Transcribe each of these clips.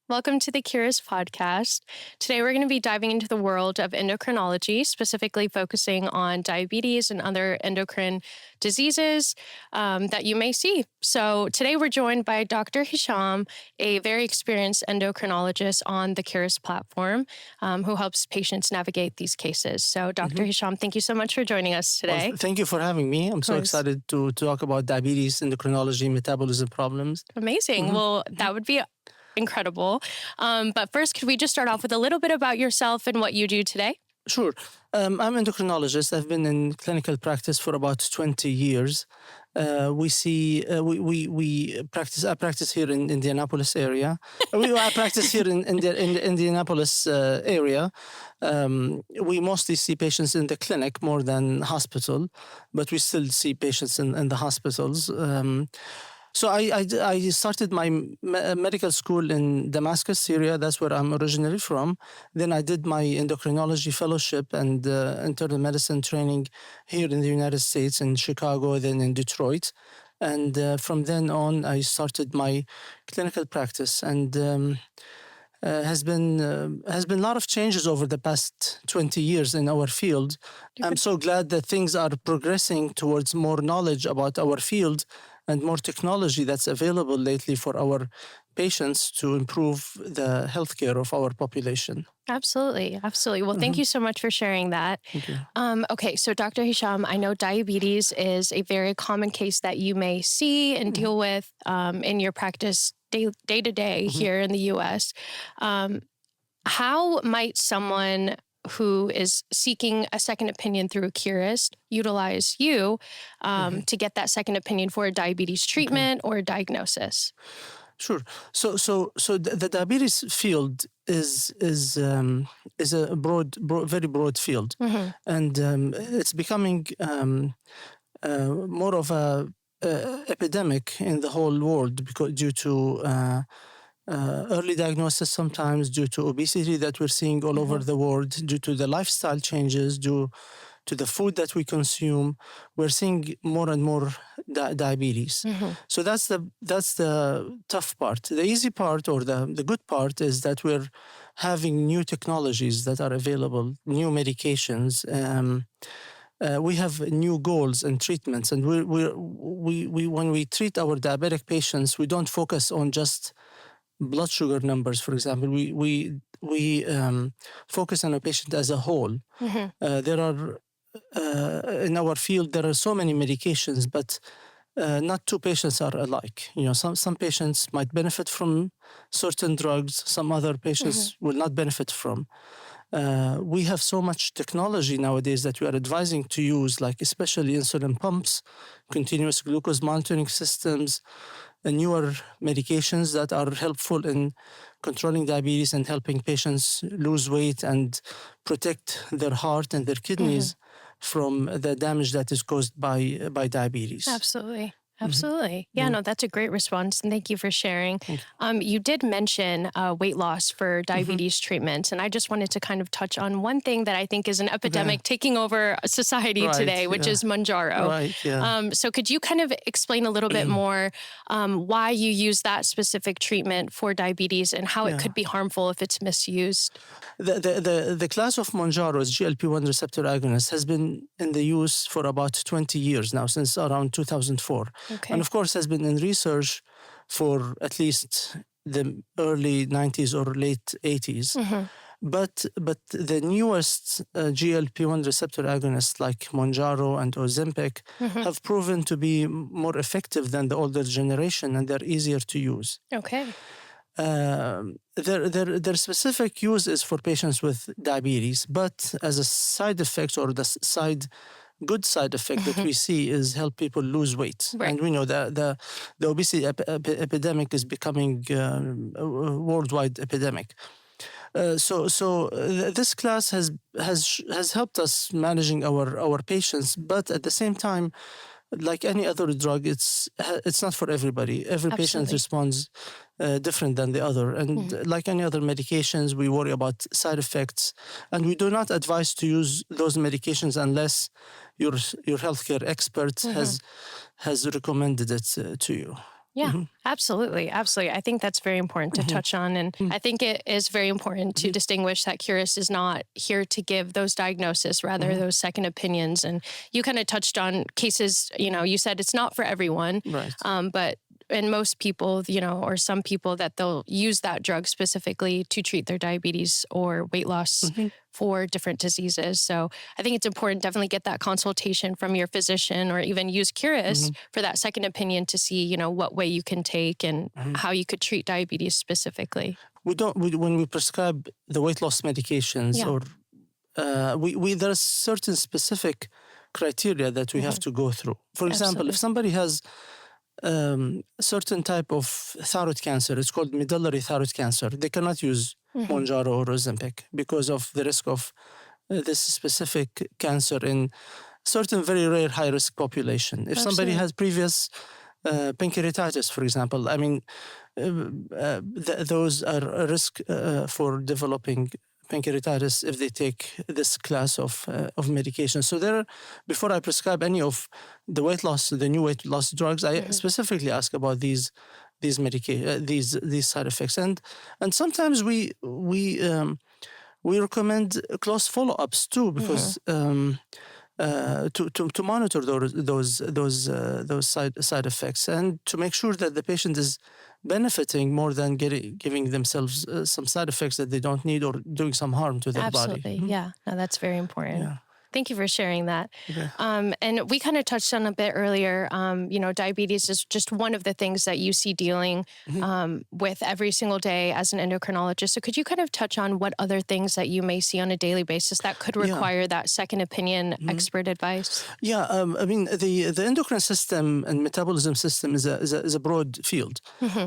Welcome to the Kurist Podcast. Today, we're going to be diving into the world of endocrinology, specifically focusing on diabetes and other endocrine diseases that you may see. So today, we're joined by Dr. Hisham, a very experienced endocrinologist on the Kurist Platform, who helps patients navigate these cases. So Dr. Hisham, thank you so much for joining us today. Well, thank you for having me. I'm so excited to talk about diabetes, endocrinology, metabolism problems. Amazing. Well, that would be incredible. But first, could we just start off with a little bit about yourself and what you do today? Sure. I'm an endocrinologist. I've been in clinical practice for about 20 years. I practice here in Indianapolis area. I practice here in the Indianapolis area. We mostly see patients in the clinic more than hospital, but we still see patients in the hospitals. So I started my medical school in Damascus, Syria. That's where I'm originally from. Then I did my endocrinology fellowship and internal medicine training here in the United States, in Chicago, then in Detroit. And from then on, I started my clinical practice, and has been a lot of changes over the past 20 years in our field. I'm so glad that things are progressing towards more knowledge about our field and more technology that's available lately for our patients to improve the healthcare of our population. Absolutely. Absolutely. Well, thank you so much for sharing that. Thank you. Okay, so Dr. Hisham, I know diabetes is a very common case that you may see and deal with in your practice day to day here in the U.S. How might someone who is seeking a second opinion through a Kurist utilize you to get that second opinion for a diabetes treatment or a diagnosis? Sure. So the diabetes field is a very broad field, and it's becoming more of a epidemic in the whole world due to early diagnosis, sometimes due to obesity that we're seeing all over the world, due to the lifestyle changes, due to the food that we consume. We're seeing more and more diabetes. So that's the tough part. The easy part, or the good part, is that we're having new technologies that are available, new medications. We have new goals and treatments, and we when we treat our diabetic patients, we don't focus on just blood sugar numbers, for example. We focus on a patient as a whole. There are in our field there are so many medications, but not two patients are alike. Some patients might benefit from certain drugs, some other patients will not benefit from. We have so much technology nowadays that we are advising to use, like especially insulin pumps, continuous glucose monitoring systems, and newer medications that are helpful in controlling diabetes and helping patients lose weight and protect their heart and their kidneys from the damage that is caused by diabetes. Absolutely. Absolutely. Yeah, no, that's a great response. And thank you for sharing. You did mention weight loss for diabetes treatments. And I just wanted to kind of touch on one thing that I think is an epidemic taking over society today, which is Mounjaro. Right, yeah. So could you kind of explain a little bit more why you use that specific treatment for diabetes and how it could be harmful if it's misused? The class of Mounjaro's GLP-1 receptor agonist has been in the use for about 20 years now, since around 2004. And of course has been in research for at least the early 90s or late 80s. But the newest GLP-1 receptor agonists like Mounjaro and Ozempic have proven to be more effective than the older generation, and they're easier to use. Their specific use is for patients with diabetes, but as a side effect, or the good side effect that we see, is help people lose weight. And we know that the obesity epidemic is becoming a worldwide epidemic. So this class has helped us managing our patients, but at the same time, like any other drug, it's not for everybody. Every patient responds different than the other. And like any other medications, we worry about side effects. And we do not advise to use those medications unless your healthcare expert has recommended it to you. Yeah, absolutely. Absolutely. I think that's very important to touch on. And I think it is very important to distinguish that Kurist is not here to give those diagnoses, rather those second opinions. And you kind of touched on cases, you said it's not for everyone, Right. but in most people, or some people, that they'll use that drug specifically to treat their diabetes or weight loss for different diseases. So I think it's important to definitely get that consultation from your physician, or even use Kurist for that second opinion to see, what way you can take and how you could treat diabetes specifically. When we prescribe the weight loss medications, Yeah. or there are certain specific criteria that we have to go through. For example, Absolutely. if somebody has certain type of thyroid cancer, it's called medullary thyroid cancer, they cannot use Mounjaro or Ozempic because of the risk of this specific cancer in certain very rare high-risk population. If somebody has previous pancreatitis, for example, I mean, those are a risk for developing pancreatitis if they take this class of medication. So before I prescribe any of the new weight loss drugs, I specifically ask about these side effects, and sometimes we recommend close follow-ups too, because to monitor those side effects, and to make sure that the patient is benefiting more than giving themselves some side effects that they don't need, or doing some harm to their body. Absolutely. Yeah. No, that's very important. Yeah. Thank you for sharing that. Okay. And we kind of touched on a bit earlier, diabetes is just one of the things that you see dealing with every single day as an endocrinologist. So could you kind of touch on what other things that you may see on a daily basis that could require that second opinion expert advice? Yeah, I mean, the endocrine system and metabolism system is a broad field.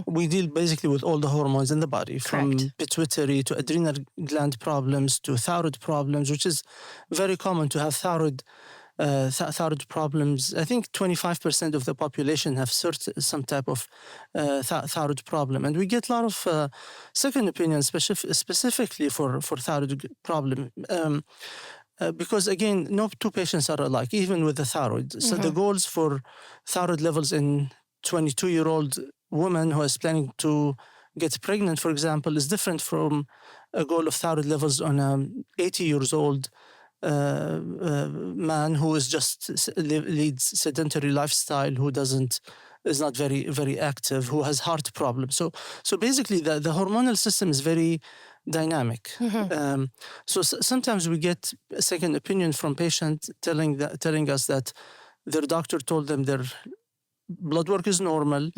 We deal basically with all the hormones in the body, from pituitary to adrenal gland problems to thyroid problems, which is very common to have thyroid problems. I think 25% of the population have some type of thyroid problem, and we get a lot of second opinions specifically for thyroid problem. Because again, no two patients are alike, even with the thyroid. So the goals for thyroid levels in 22-year-old woman who is planning to get pregnant, for example, is different from a goal of thyroid levels on a 80 years old man who is leads sedentary lifestyle, who is not very, very active, who has heart problems. So basically the hormonal system is very dynamic. So sometimes we get a second opinion from patients telling us that their doctor told them their blood work is normal.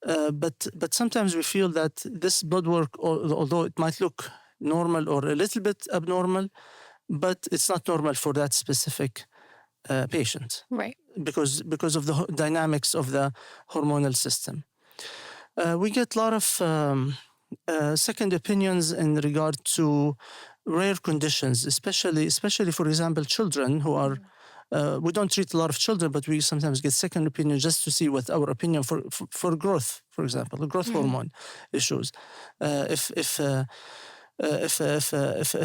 But sometimes we feel that this blood work, although it might look normal or a little bit abnormal, but it's not normal for that specific patient. Right. Because of the dynamics of the hormonal system. We get a lot of second opinions in regard to rare conditions, especially for example, children who are, we don't treat a lot of children, but we sometimes get second opinion just to see what our opinion for growth, for example, the growth hormone issues. If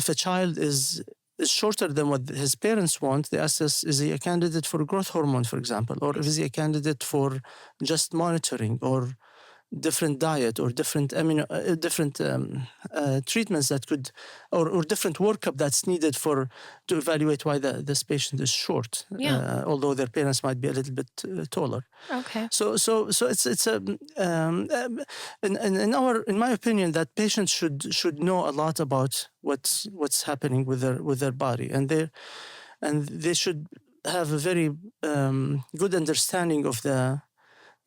a child is shorter than what his parents want, they ask us, is he a candidate for growth hormone, for example, or is he a candidate for just monitoring, or different diet, or different treatments that could, or different workup that's needed to evaluate why this patient is short, although their parents might be a little bit taller. Okay. So it's in my opinion, that patients should know a lot about what's happening with their body, and they should have a very good understanding of the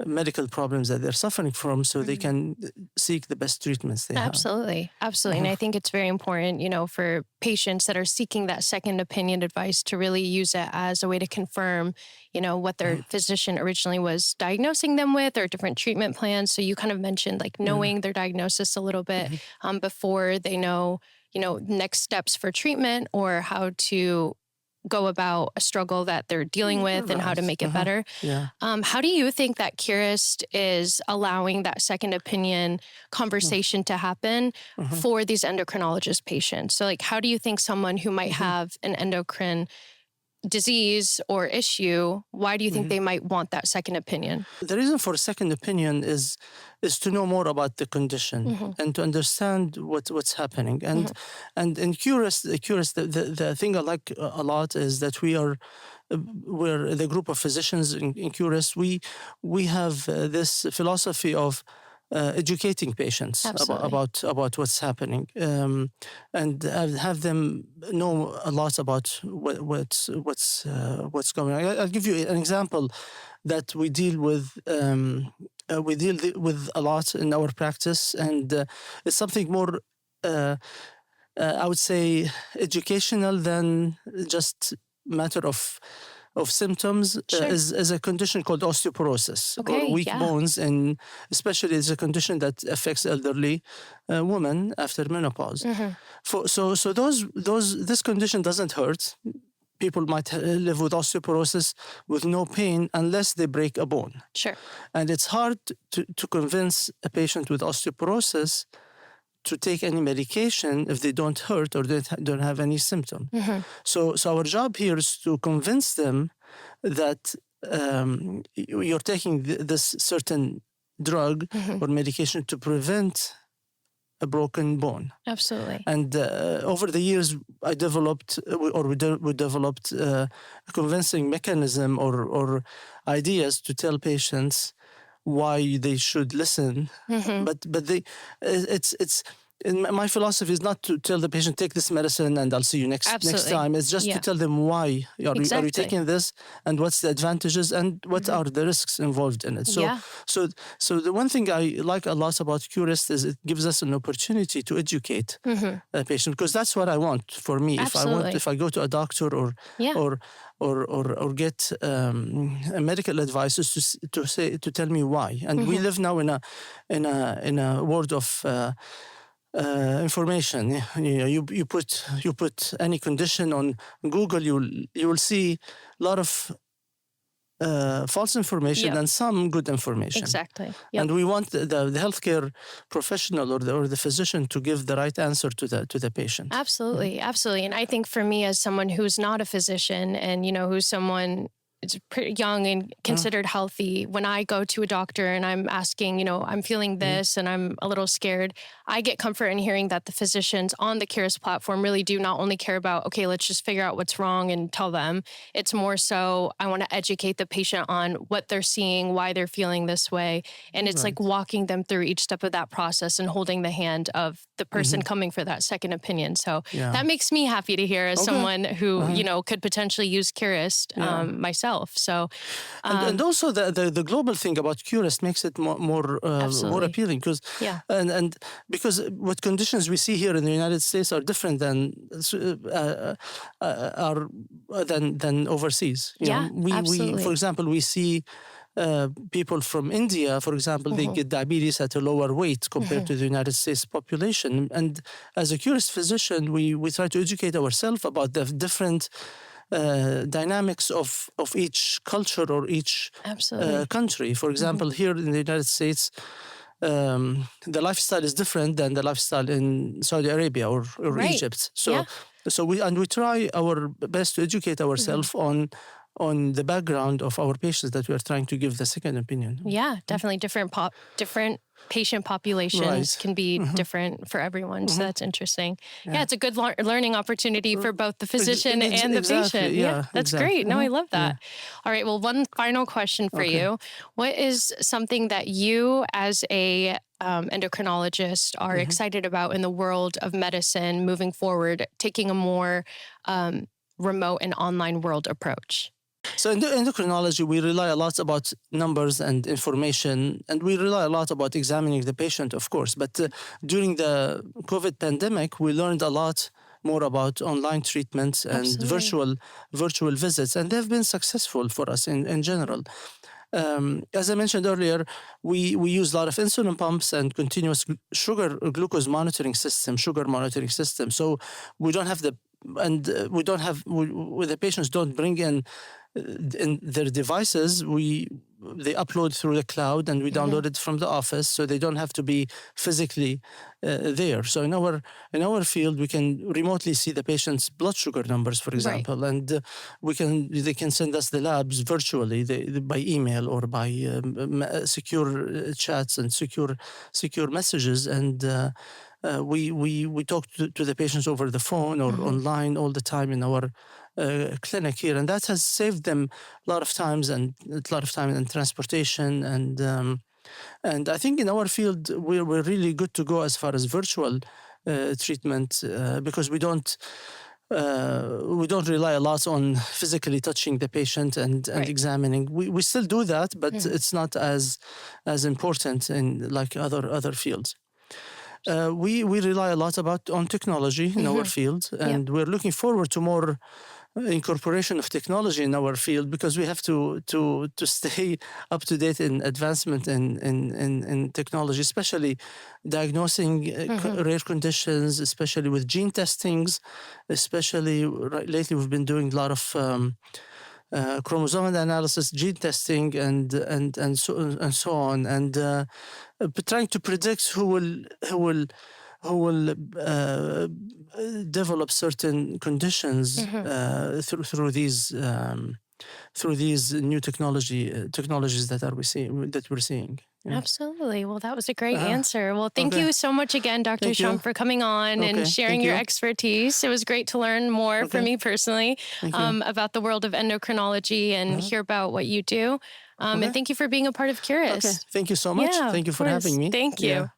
medical problems that they're suffering from, so they can seek the best treatments they have. Absolutely. And I think it's very important, for patients that are seeking that second opinion advice to really use it as a way to confirm, what their physician originally was diagnosing them with, or different treatment plans. So you kind of mentioned knowing their diagnosis a little bit before they know, next steps for treatment, or how to go about a struggle that they're dealing with and how to make it better. Yeah. How do you think that Kurist is allowing that second opinion conversation to happen for these endocrinologist patients? So how do you think someone who might have an endocrine disease or issue, why do you think they might want that second opinion? The reason for a second opinion is to know more about the condition and to understand what's happening. And in Kurist, the thing I like a lot is that we're the group of physicians in Kurist. We have this philosophy of educating patients about what's happening, and have them know a lot about what's going on. I'll give you an example that we deal with. We deal with a lot in our practice, and it's something more, I would say, educational than just matter of symptoms. Is a condition called osteoporosis or weak bones, and especially it's a condition that affects elderly women after menopause. This condition doesn't hurt. People might live with osteoporosis with no pain unless they break a bone. Sure. And it's hard to convince a patient with osteoporosis to take any medication if they don't hurt or they don't have any symptom. So our job here is to convince them that you're taking this certain drug or medication to prevent a broken bone. Absolutely. And over the years, we developed a convincing mechanism or ideas to tell patients why they should listen. But it's my philosophy is not to tell the patient, take this medicine and I'll see you next time. It's just to tell them why are you taking this and what's the advantages and what are the risks involved in it. So the one thing I like a lot about Kurist is it gives us an opportunity to educate a patient, because that's what I want for me. If I go to a doctor or get a medical advice is to tell me why. And we live now in a world of information. You put any condition on Google, you will see a lot of false information and some good information. Exactly. And we want the healthcare professional or the physician to give the right answer to the patient. Absolutely. Absolutely. And I think for me, as someone who's not a physician and who's someone it's pretty young and considered healthy, when I go to a doctor and I'm asking, I'm feeling this and I'm a little scared, I get comfort in hearing that the physicians on the Kurist platform really do not only care about, okay, let's just figure out what's wrong and tell them. It's more so I want to educate the patient on what they're seeing, why they're feeling this way. And it's like walking them through each step of that process and holding the hand of the person coming for that second opinion. So that makes me happy to hear as someone who, could potentially use Kurist myself. So, and also the global thing about Kurist makes it more appealing because and because what conditions we see here in the United States are different than overseas. We for example, we see people from India, for example, they get diabetes at a lower weight compared to the United States population. And as a Kurist physician, we try to educate ourselves about the different dynamics of each culture or each country. For example, here in the United States, the lifestyle is different than the lifestyle in Saudi Arabia or Egypt. So we try our best to educate ourselves on the background of our patients that we are trying to give the second opinion. Yeah, definitely different patient populations can be different for everyone. So that's interesting. Yeah, it's a good learning opportunity for both the physician and the patient. Yeah, that's great. No, I love that. All right, well, one final question for you. What is something that you as a endocrinologist are excited about in the world of medicine moving forward, taking a more remote and online world approach? So in endocrinology, we rely a lot about numbers and information, and we rely a lot about examining the patient, of course. But during the COVID pandemic, we learned a lot more about online treatments and virtual visits, and they've been successful for us in general. As I mentioned earlier, we use a lot of insulin pumps and continuous glucose monitoring system. So we don't have the patients don't bring in their devices. they upload through the cloud, and we download it from the office, so they don't have to be physically there. So in our field, we can remotely see the patient's blood sugar numbers, for example, and they can send us the labs virtually, by email or by secure chats and secure messages, and we talk to the patients over the phone or online all the time in our clinic here, and that has saved them a lot of time and transportation, and I think in our field we're really good to go as far as virtual treatment, because we don't rely a lot on physically touching the patient and examining. We still do that, but it's not as important in like other fields. We rely a lot on technology in our field, and we're looking forward to more incorporation of technology in our field, because we have to stay up to date in advancement in technology, especially diagnosing rare conditions, especially with gene testings. Especially lately, we've been doing a lot of chromosomal analysis, gene testing, and so on, and trying to predict who will develop certain conditions through these new technologies that we're seeing. Yeah. Absolutely. Well, that was a great answer. Well, thank you so much again, Dr. Hisham, for coming on and sharing your expertise. It was great to learn more for me personally about the world of endocrinology and hear about what you do. And thank you for being a part of Kurist. Thank you so much. Thank you for having me. Thank you.